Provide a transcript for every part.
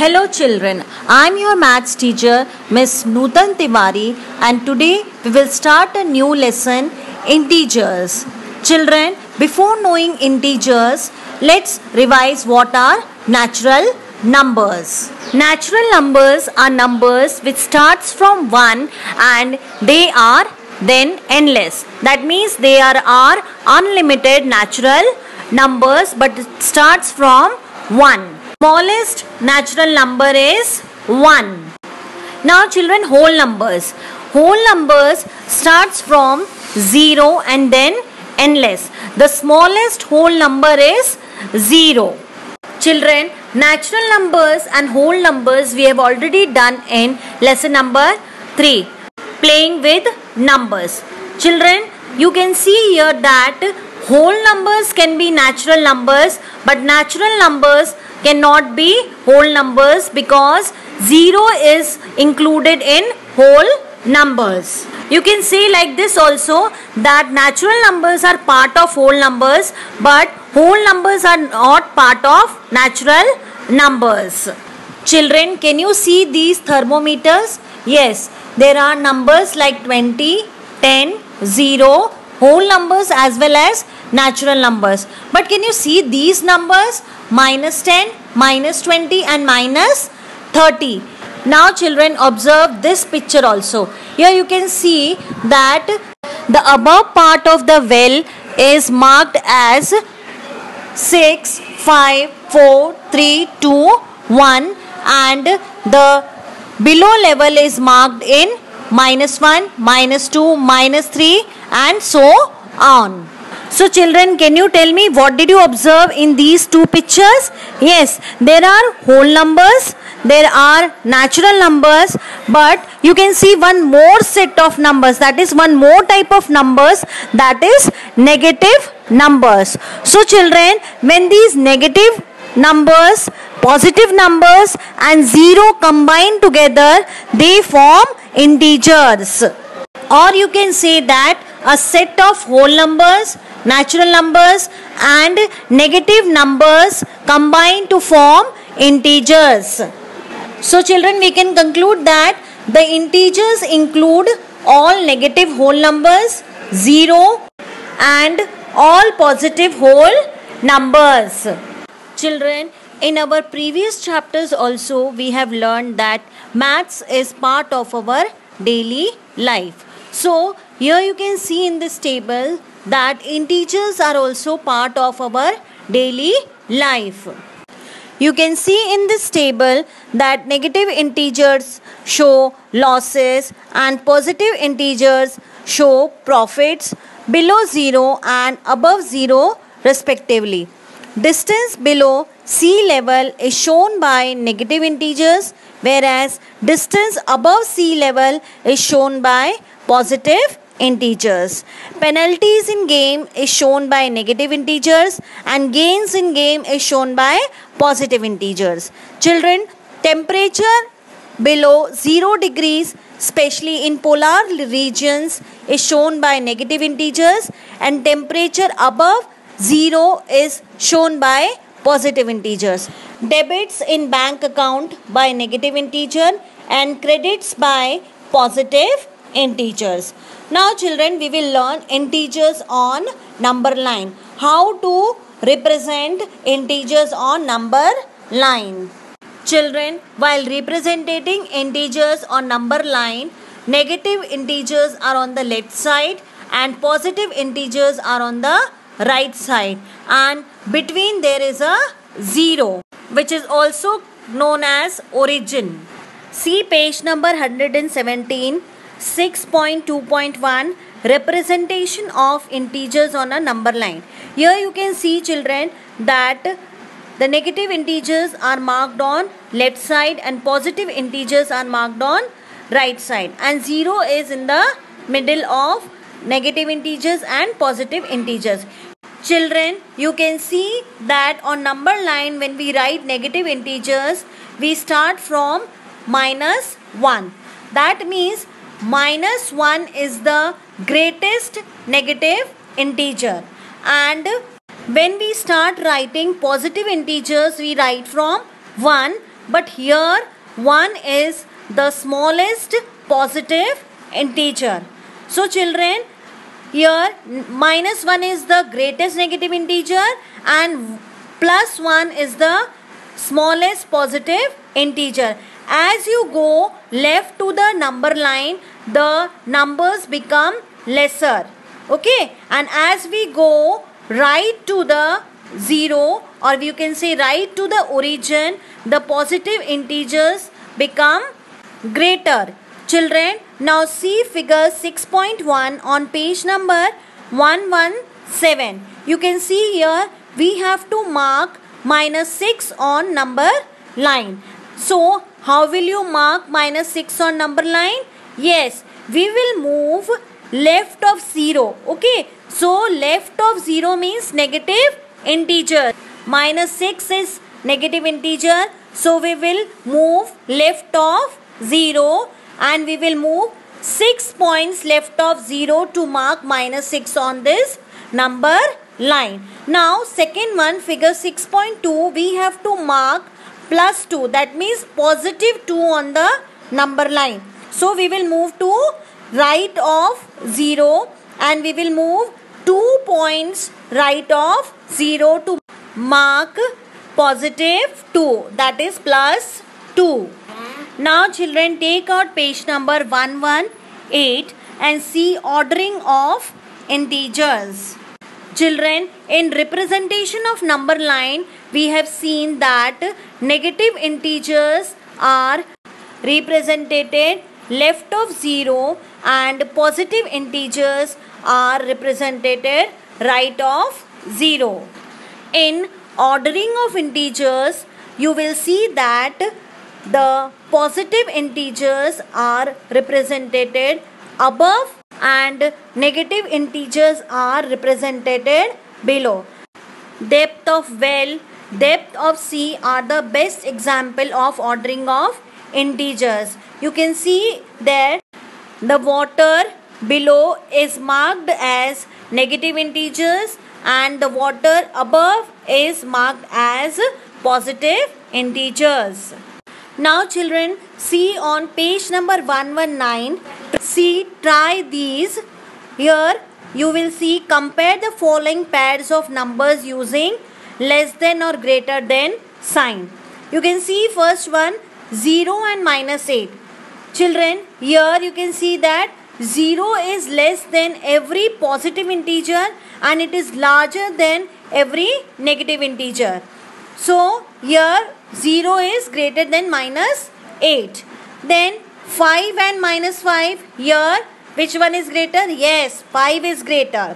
Hello children, I am your maths teacher Miss Nutan Tiwari and today we will start a new lesson, integers. Children, before knowing integers, let's revise what are natural numbers. Natural numbers are numbers which starts from 1 and they are then endless. That means they are unlimited natural numbers but it starts from 1. Smallest natural number is 1. Now children, whole numbers. Whole numbers starts from 0 and then endless. The smallest whole number is 0. Children, natural numbers and whole numbers we have already done in lesson number 3. Playing with numbers. Children, you can see here that whole numbers can be natural numbers but natural numbers cannot be whole numbers because 0 is included in whole numbers. You can say like this also that natural numbers are part of whole numbers but whole numbers are not part of natural numbers. Children, can you see these thermometers? Yes, there are numbers like 20, 10, 0, whole numbers as well as natural numbers. But can you see these numbers? Minus 10, minus 20 and minus 30. Now children, observe this picture also. Here you can see that the above part of the well is marked as 6, 5, 4, 3, 2, 1 and the below level is marked in minus 1, minus 2, minus 3 and so on. So children, can you tell me what did you observe in these two pictures? Yes, there are whole numbers, there are natural numbers, but you can see one more set of numbers, that is one more type of numbers, that is negative numbers. So children, when these negative numbers, positive numbers and 0 combine together, they form integers. Or you can say that a set of whole numbers, natural numbers and negative numbers combine to form integers. So children, we can conclude that the integers include all negative whole numbers, 0 and all positive whole numbers. Children, in our previous chapters also we have learned that maths is part of our daily life. So here you can see in this table that integers are also part of our daily life. You can see in this table that negative integers show losses and positive integers show profits below 0 and above 0 respectively. Distance below sea level is shown by negative integers whereas distance above sea level is shown by positive integers. Penalties in game is shown by negative integers and gains in game is shown by positive integers. Children, temperature below 0 degrees, especially in polar regions, is shown by negative integers and temperature above 0 is shown by positive integers. Debits in bank account by negative integer and credits by positive integers. Now children, we will learn integers on number line. How to represent integers on number line. Children, while representing integers on number line, negative integers are on the left side and positive integers are on the right side and between there is a 0 which is also known as origin. See page number 117. 6.2.1 representation of integers on a number line. Here you can see children that the negative integers are marked on left side and positive integers are marked on right side and 0 is in the middle of negative integers and positive integers. Children, you can see that on number line when we write negative integers we start from minus 1. That means minus 1 is the greatest negative integer and when we start writing positive integers we write from 1 but here 1 is the smallest positive integer. So children, here minus 1 is the greatest negative integer and plus 1 is the smallest positive integer. As you go left to the number line, the numbers become lesser. Okay, and as we go right to the 0, or you can say right to the origin, the positive integers become greater. Children, now see figure 6.1 on page number 117. You can see here we have to mark -6 on number line. So, how will you mark -6 on number line? Yes, we will move left of 0. Okay, so left of 0 means negative integer. -6 is negative integer. So, we will move left of 0 and we will move 6 points left of 0 to mark -6 on this number line. Now, second one, figure 6.2, we have to mark +2. That means positive 2 on the number line. So, we will move to right of 0 and we will move 2 points right of 0 to mark positive 2. That is +2. Now children, take out page number 118 and see ordering of integers. Children, in representation of number line, we have seen that negative integers are represented left of 0 and positive integers are represented right of 0. In ordering of integers, you will see that the positive integers are represented above and negative integers are represented below. Depth of well, depth of sea are the best example of ordering of integers. You can see there the water below is marked as negative integers and the water above is marked as positive integers. Now children, see on page number 119, see, try these. Here you will see, compare the following pairs of numbers using less than or greater than sign. You can see first one, 0 and -8. Children, here you can see that 0 is less than every positive integer and it is larger than every negative integer. So here 0 is greater than -8. Then 5 and -5, here which one is greater? Yes, 5 is greater.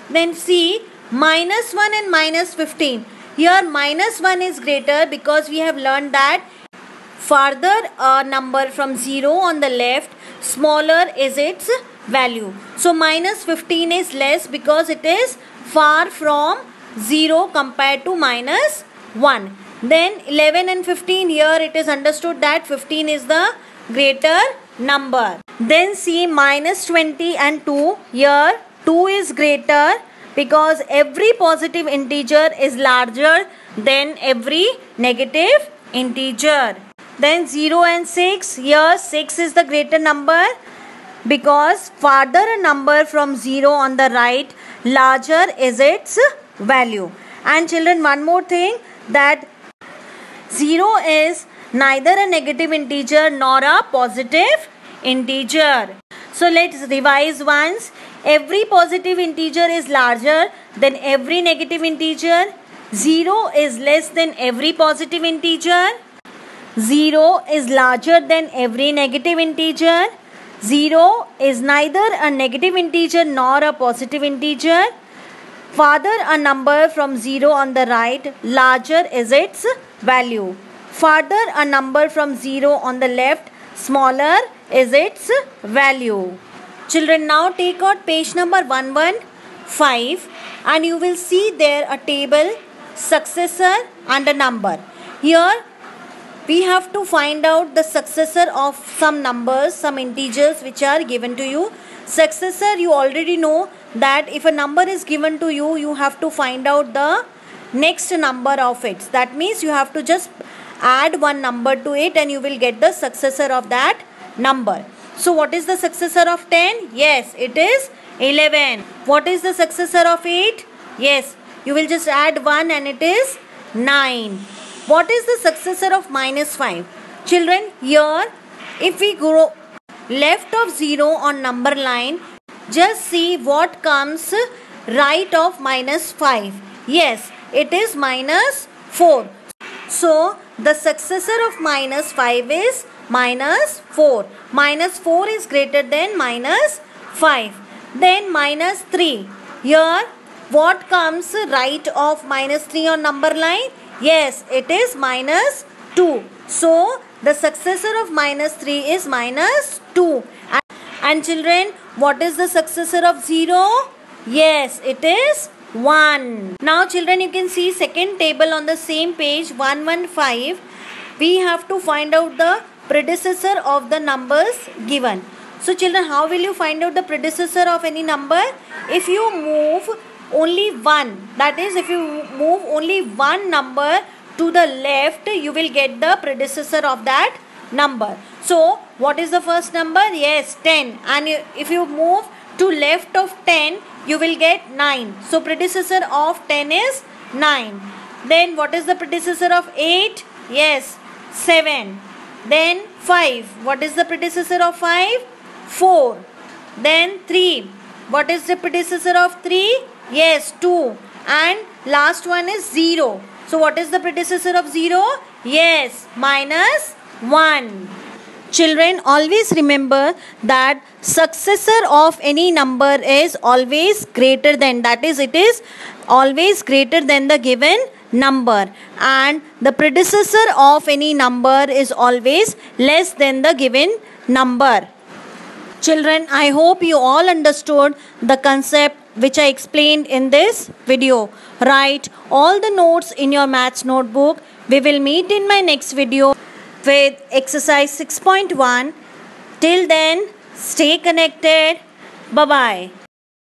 Then see, -1 and -15. Here -1 is greater because we have learned that farther a number from 0 on the left, smaller is its value. So -15 is less because it is far from 0 compared to -1. Then 11 and 15, here it is understood that 15 is the greater number. Then see -20 and 2, here 2 is greater because every positive integer is larger than every negative integer. Then 0 and 6, here 6 is the greater number because farther a number from 0 on the right, larger is its value. And children, one more thing, that 0 is neither a negative integer nor a positive integer. So let's revise once. Every positive integer is larger than every negative integer. 0 is less than every positive integer. 0 is larger than every negative integer. 0 is neither a negative integer nor a positive integer. Farther a number from 0 on the right, larger is its value. Farther a number from 0 on the left, smaller is its value. Children, now take out page number 115 and you will see there a table, successor and a number. Here we have to find out the successor of some numbers, some integers which are given to you. Successor, you already know that if a number is given to you, you have to find out the next number of it. That means you have to just add one number to it and you will get the successor of that number. So what is the successor of 10? Yes, it is 11. What is the successor of 8? Yes, you will just add 1 and it is 9. What is the successor of minus 5? Children, here if we go left of 0 on number line, just see what comes right of minus 5. Yes, it is minus 4. So the successor of minus 5 is minus 4. Minus 4 is greater than minus 5. Then minus 3. Here what comes right of minus 3 on number line? Yes, it is minus 2. So the successor of minus 3 is minus 2. And children, what is the successor of 0? Yes, it is 1. Now children, you can see second table on the same page 115. We have to find out the predecessor of the numbers given. So children, how will you find out the predecessor of any number? If you move only one, that is if you move only one number to the left, you will get the predecessor of that number. So what is the first number? Yes, 10. And if you move to left of 10, you will get 9. So predecessor of 10 is 9. Then what is the predecessor of 8? Yes, 7. Then 5. What is the predecessor of 5? 4. Then 3. What is the predecessor of 3? Yes, 2. And last one is 0. So what is the predecessor of 0? Yes, minus 1. Children, always remember that successor of any number is always greater than, that is, it is always greater than the given number, and the predecessor of any number is always less than the given number. Children, I hope you all understood the concept which I explained in this video. Write all the notes in your maths notebook. We will meet in my next video with exercise 6.1. Till then, stay connected. Bye-bye.